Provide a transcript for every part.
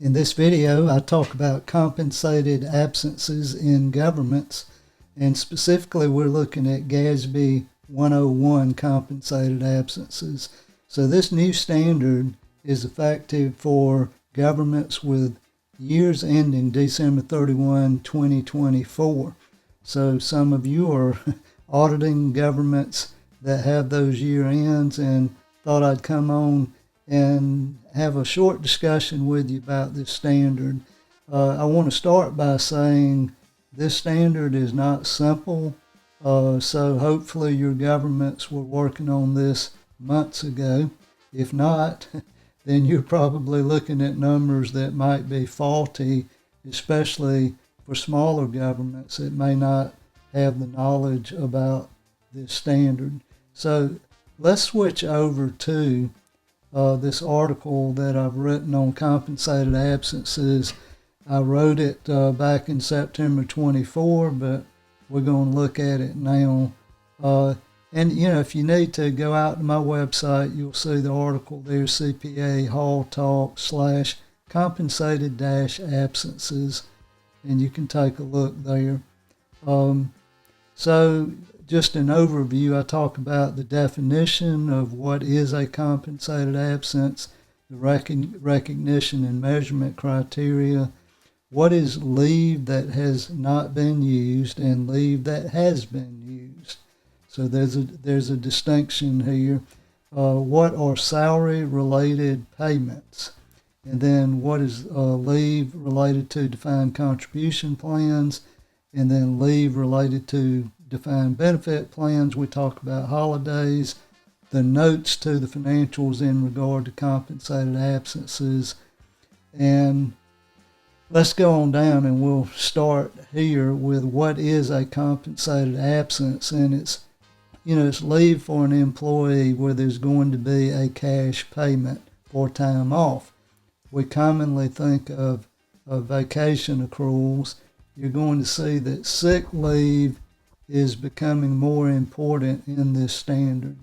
In this video, I talk about compensated absences in governments, and specifically we're looking at GASB 101 compensated absences. So this new standard is effective for governments with years ending December 31, 2024. So some of you are auditing governments that have those year ends, and thought I'd come on and have a short discussion with you about this standard. I want to start by saying this standard is not simple, so hopefully your governments were working on this months ago. If not, then you're probably looking at numbers that might be faulty, especially for smaller governments that may not have the knowledge about this standard. So let's switch over to this article that I've written on compensated absences. I wrote it back in September 24, but we're going to look at it now. And if you need to go out to my website, you'll see the article there, CPA Hall Talk / compensated absences, and you can take a look there. So just an overview, I talk about the definition of what is a compensated absence, the recognition and measurement criteria, what is leave that has not been used and leave that has been used. So there's a distinction here. What are salary-related payments? And then what is leave related to defined contribution plans? And then leave related to defined benefit plans. We talk about holidays, the notes to the financials in regard to compensated absences. And let's go on down, and we'll start here with what is a compensated absence. And it's leave for an employee where there's going to be a cash payment for time off. We commonly think of vacation accruals. You're going to see that sick leave is becoming more important in this standard.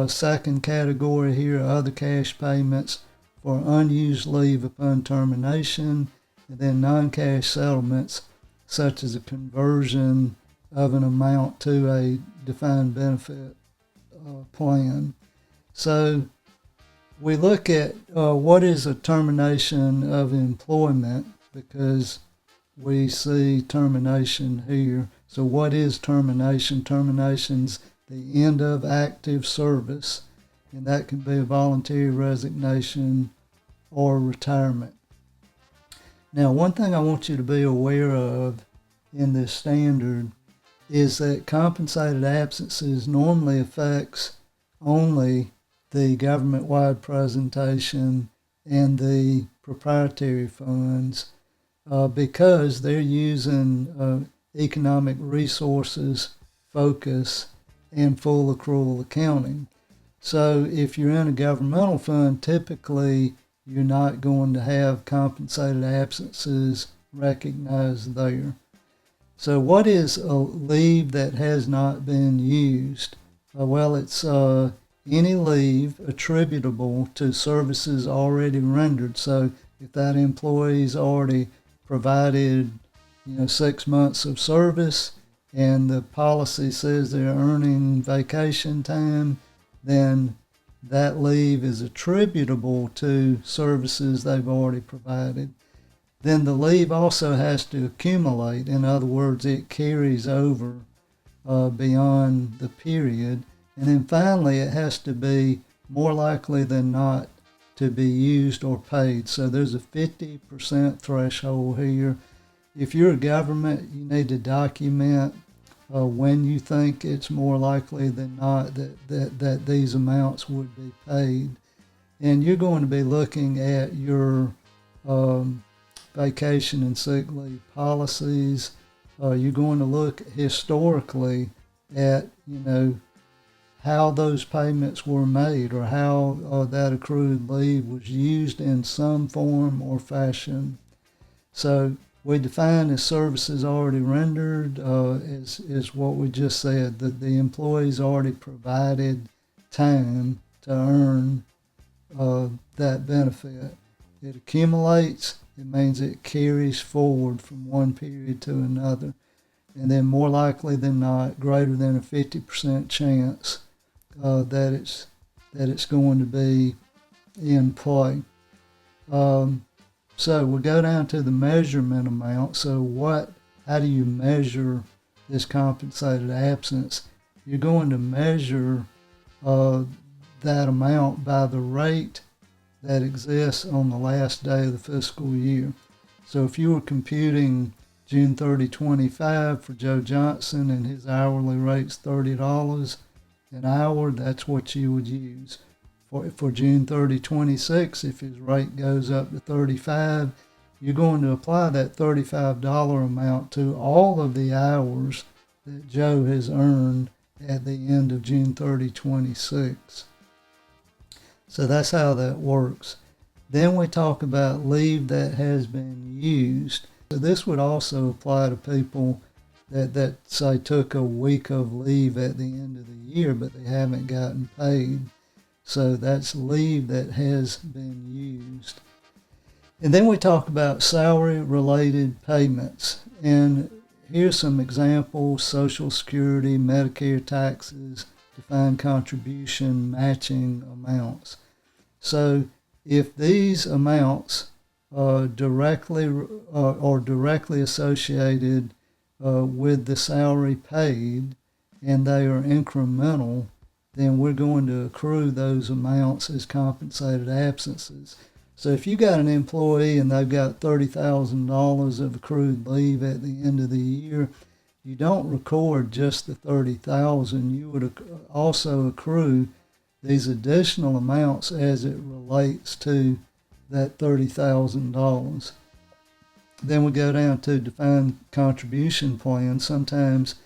Second category here are other cash payments for unused leave upon termination, and then non-cash settlements such as a conversion of an amount to a defined benefit plan. So we look at what is a termination of employment, because we see termination here. So what is termination? Termination's the end of active service, and that can be a voluntary resignation or retirement. Now, one thing I want you to be aware of in this standard is that compensated absences normally affects only the government-wide presentation and the proprietary funds, because they're using economic resources focus and full accrual accounting. So if you're in a governmental fund, typically you're not going to have compensated absences recognized there. So what is a leave that has not been used? Well, it's any leave attributable to services already rendered. So if that employee's already provided 6 months of service and the policy says they're earning vacation time, then that leave is attributable to services they've already provided. Then the leave also has to accumulate. In other words, it carries over beyond the period. And then finally, it has to be more likely than not to be used or paid. So there's a 50% threshold here. If you're a government, you need to document when you think it's more likely than not that these amounts would be paid. And you're going to be looking at your vacation and sick leave policies. You're going to look historically at, how those payments were made, or how that accrued leave was used in some form or fashion. So we define as services already rendered is what we just said, that the employee's already provided time to earn that benefit. It accumulates it means it carries forward from one period to another. And then more likely than not, greater than a 50% chance that it's going to be in play. So we'll go down to the measurement amount. So how do you measure this compensated absence? You're going to measure that amount by the rate that exists on the last day of the fiscal year. So if you were computing June 30, 25 for Joe Johnson and his hourly rate's $30 an hour, that's what you would use. For June 30, 26, if his rate goes up to 35, you're going to apply that $35 amount to all of the hours that Joe has earned at the end of June 30, 26. So that's how that works. Then we talk about leave that has been used. So this would also apply to people that say took a week of leave at the end of the year, but they haven't gotten paid. So that's leave that has been used. And then we talk about salary-related payments. And here's some examples: Social Security, Medicare taxes, defined contribution, matching amounts. So if these amounts are directly associated with the salary paid and they are incremental, then we're going to accrue those amounts as compensated absences. So if you got an employee and they've got $30,000 of accrued leave at the end of the year, you don't record just the $30,000. You would also accrue these additional amounts as it relates to that $30,000. Then we go down to defined contribution plans. Sometimes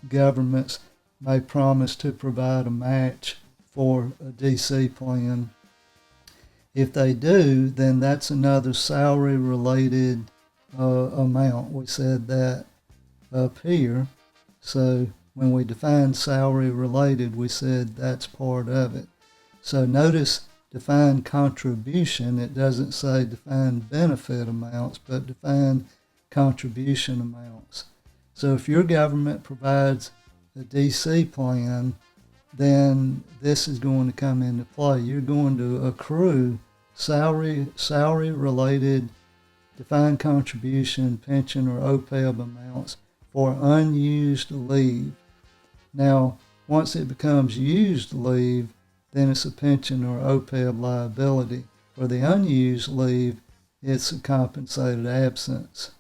governments may promise to provide a match for a DC plan. If they do, then that's another salary-related amount. We said that up here. So when we define salary-related, we said that's part of it. So notice defined contribution. It doesn't say defined benefit amounts, but defined contribution amounts. So if your government provides a DC plan, then this is going to come into play. You're going to accrue salary-related defined contribution, pension, or OPEB amounts for unused leave. Now, once it becomes used leave, then it's a pension or OPEB liability. For the unused leave, it's a compensated absence.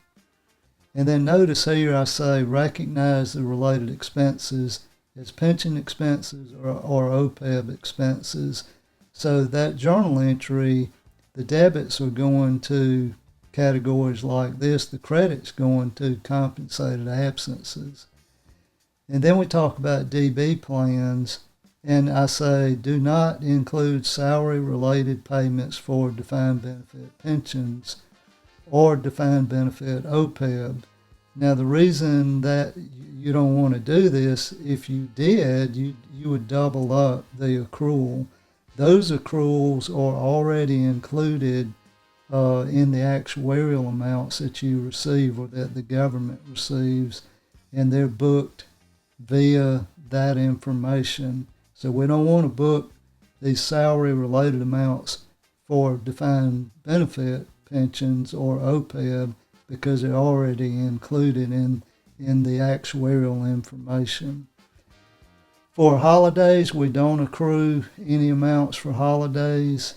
And then notice here I say recognize the related expenses as pension expenses or OPEB expenses. So that journal entry, the debits are going to categories like this, the credits going to compensated absences. And then we talk about DB plans, and I say do not include salary-related payments for defined benefit pensions or defined benefit OPEB. Now the reason that you don't want to do this, if you did, you would double up the accrual. Those accruals are already included in the actuarial amounts that you receive or that the government receives, and they're booked via that information. So we don't want to book these salary-related amounts for defined benefit pensions or OPEB because they're already included in the actuarial information. For holidays, we don't accrue any amounts for holidays.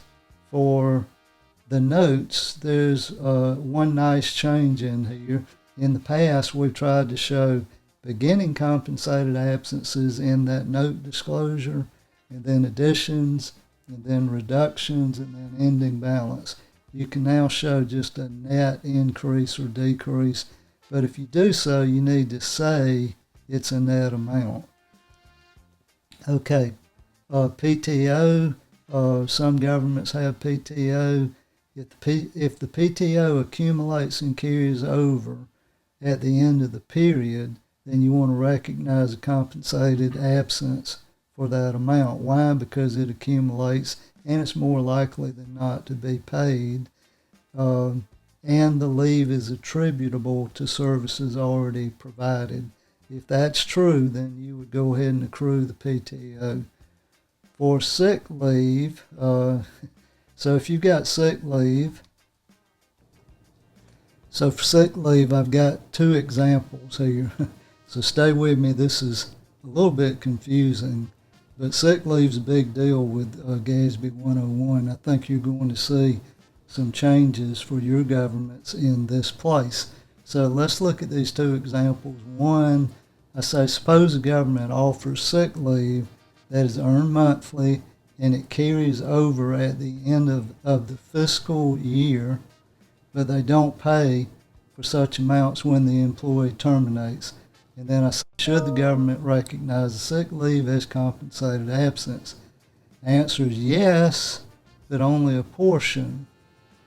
For the notes, there's one nice change in here. In the past, we've tried to show beginning compensated absences in that note disclosure, and then additions, and then reductions, and then ending balance. You can now show just a net increase or decrease, but if you do so, you need to say it's a net amount. Okay, PTO, some governments have PTO. If the PTO accumulates and carries over at the end of the period, then you want to recognize a compensated absence for that amount. Why? Because it accumulates and it's more likely than not to be paid. and the leave is attributable to services already provided. If that's true, then you would go ahead and accrue the PTO. For sick leave, so if you've got sick leave, so for sick leave, I've got two examples here. So stay with me. This is a little bit confusing, but sick leave's a big deal with GASB 101. I think you're going to see some changes for your governments in this place. So let's look at these two examples. One, I say suppose a government offers sick leave that is earned monthly and it carries over at the end of the fiscal year, but they don't pay for such amounts when the employee terminates. And then I say, should the government recognize the sick leave as compensated absence? The answer is yes, but only a portion.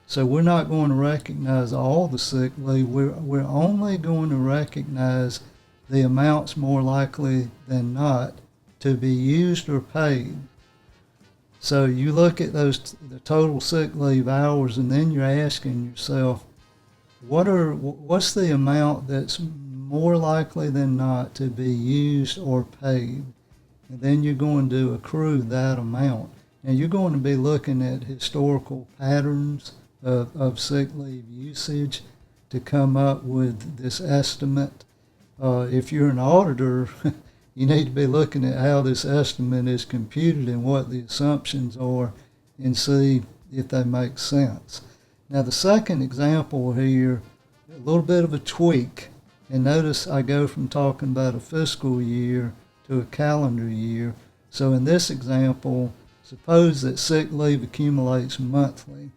So we're not going to recognize all the sick leave. We're only going to recognize the amounts more likely than not to be used or paid. So you look at the total sick leave hours, and then you're asking yourself, what's the amount that's more likely than not to be used or paid? And then you're going to accrue that amount. Now you're going to be looking at historical patterns of sick leave usage to come up with this estimate. If you're an auditor, you need to be looking at how this estimate is computed and what the assumptions are and see if they make sense. Now the second example here, a little bit of a tweak. And notice I go from talking about a fiscal year to a calendar year. So in this example, suppose that sick leave accumulates monthly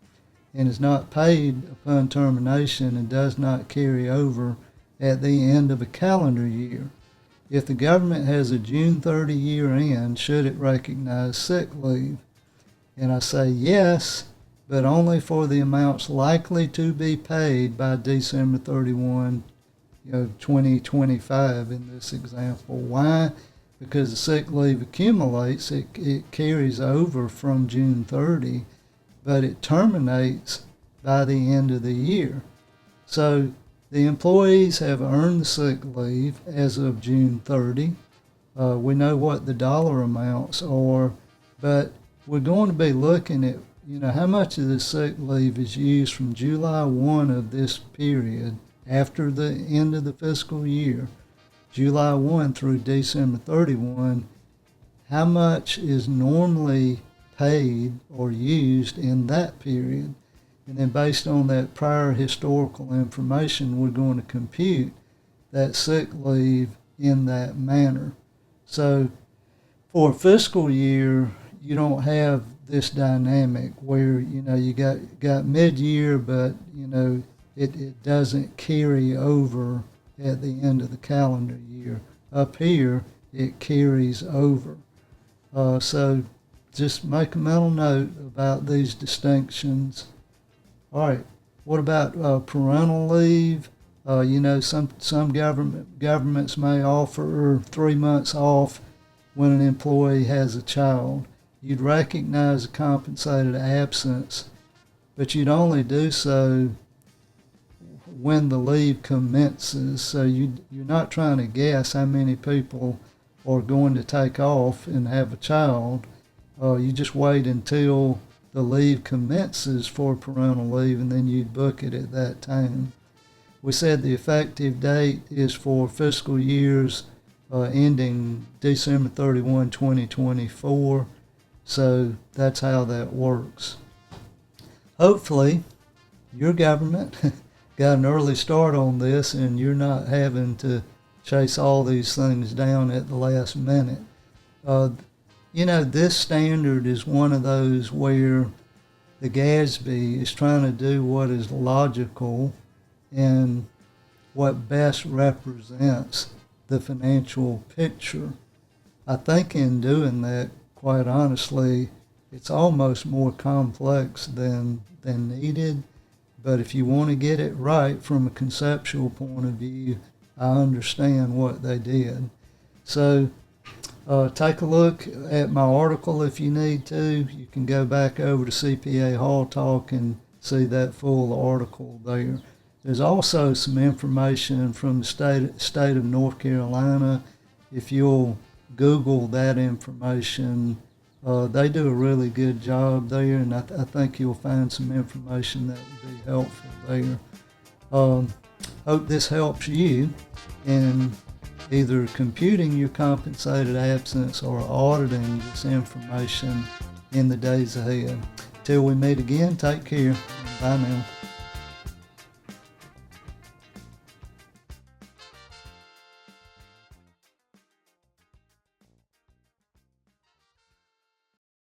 and is not paid upon termination and does not carry over at the end of a calendar year. If the government has a June 30 year end, should it recognize sick leave? And I say yes, but only for the amounts likely to be paid by December 31, 2025 in this example. Why? Because the sick leave accumulates, it carries over from June 30, but it terminates by the end of the year. So the employees have earned the sick leave as of June 30. We know what the dollar amounts are, but we're going to be looking at how much of the sick leave is used from July 1 of this period after the end of the fiscal year, July 1 through December 31, how much is normally paid or used in that period. And then based on that prior historical information, we're going to compute that sick leave in that manner. So for a fiscal year, you don't have this dynamic where, you got mid-year, but, it doesn't carry over at the end of the calendar year. Up here, it carries over. So just make a mental note about these distinctions. All right, what about parental leave? Some governments may offer 3 months off when an employee has a child. You'd recognize a compensated absence, but you'd only do so when the leave commences. So you're not trying to guess how many people are going to take off and have a child. You just wait until the leave commences for parental leave, and then you'd book it at that time. We said the effective date is for fiscal years ending December 31, 2024. So that's how that works. Hopefully, your government got an early start on this and you're not having to chase all these things down at the last minute. This standard is one of those where the GASB is trying to do what is logical and what best represents the financial picture. I think in doing that, quite honestly, it's almost more complex than needed. But if you want to get it right from a conceptual point of view, I understand what they did. So take a look at my article if you need to. You can go back over to CPA Hall Talk and see that full article there. There's also some information from the state of North Carolina. If you'll Google that information, they do a really good job there, and I think you'll find some information that will be helpful there. Hope this helps you in either computing your compensated absence or auditing this information in the days ahead. Till we meet again, take care. Bye now.